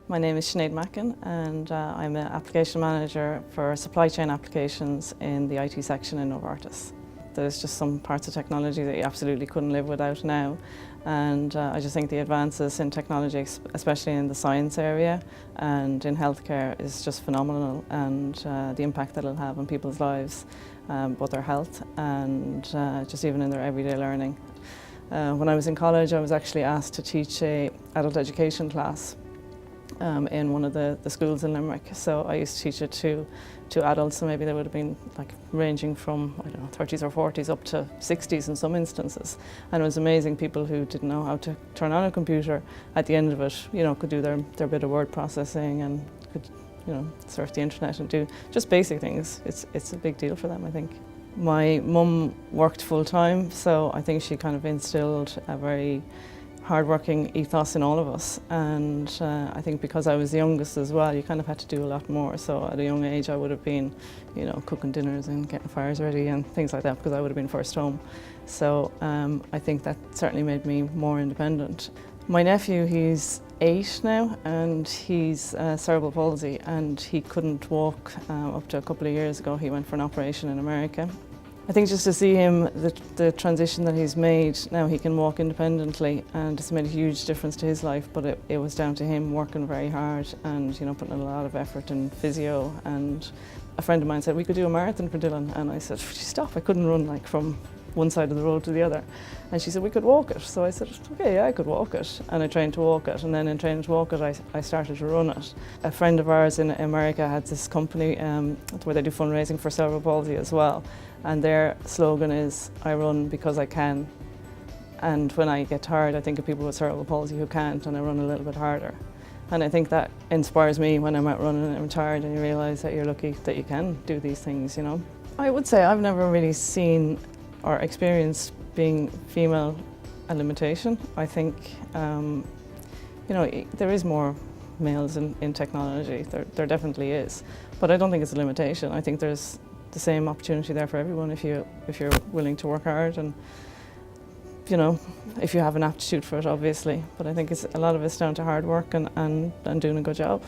My name is Sinead Mackin and I'm an application manager for supply chain applications in the IT section in Novartis. There's just some parts of technology that you absolutely couldn't live without now, and I just think the advances in technology, especially in the science area and in healthcare, is just phenomenal, and the impact that it'll have on people's lives, both their health and just even in their everyday learning. When I was in college, I was actually asked to teach an adult education class in one of the schools in Limerick. So I used to teach it to adults, so maybe they would have been like ranging from, I don't know, 30s or 40s up to 60s in some instances. And it was amazing, people who didn't know how to turn on a computer at the end of it, could do their bit of word processing and could, surf the internet and do just basic things. It's a big deal for them, I think. My mum worked full time, so I think she kind of instilled a very hard-working ethos in all of us, and I think because I was the youngest as well, you kind of had to do a lot more. So at a young age I would have been, cooking dinners and getting fires ready and things like that, because I would have been first home. So I think that certainly made me more independent. My nephew, he's 8 now, and he's cerebral palsy, and he couldn't walk up to a couple of years ago. He went for an operation in America. I think just to see him, the transition that he's made, now he can walk independently, and it's made a huge difference to his life, but it was down to him working very hard and putting a lot of effort in physio. And a friend of mine said we could do a marathon for Dylan, and I said, stop, I couldn't run like from one side of the road to the other. And she said we could walk it. So I said, okay, yeah, I could walk it. And I trained to walk it, and then in training to walk it I started to run it. A friend of ours in America had this company where they do fundraising for cerebral palsy as well, and their slogan is, I run because I can. And when I get tired, I think of people with cerebral palsy who can't, and I run a little bit harder. And I think that inspires me when I'm out running and I'm tired, and you realise that you're lucky that you can do these things, I would say I've never really seen or experienced being female a limitation. I think, there is more males in technology, there definitely is. But I don't think it's a limitation. I think there's the same opportunity there for everyone if you're willing to work hard, and if you have an aptitude for it, obviously. But I think a lot of it's down to hard work and doing a good job.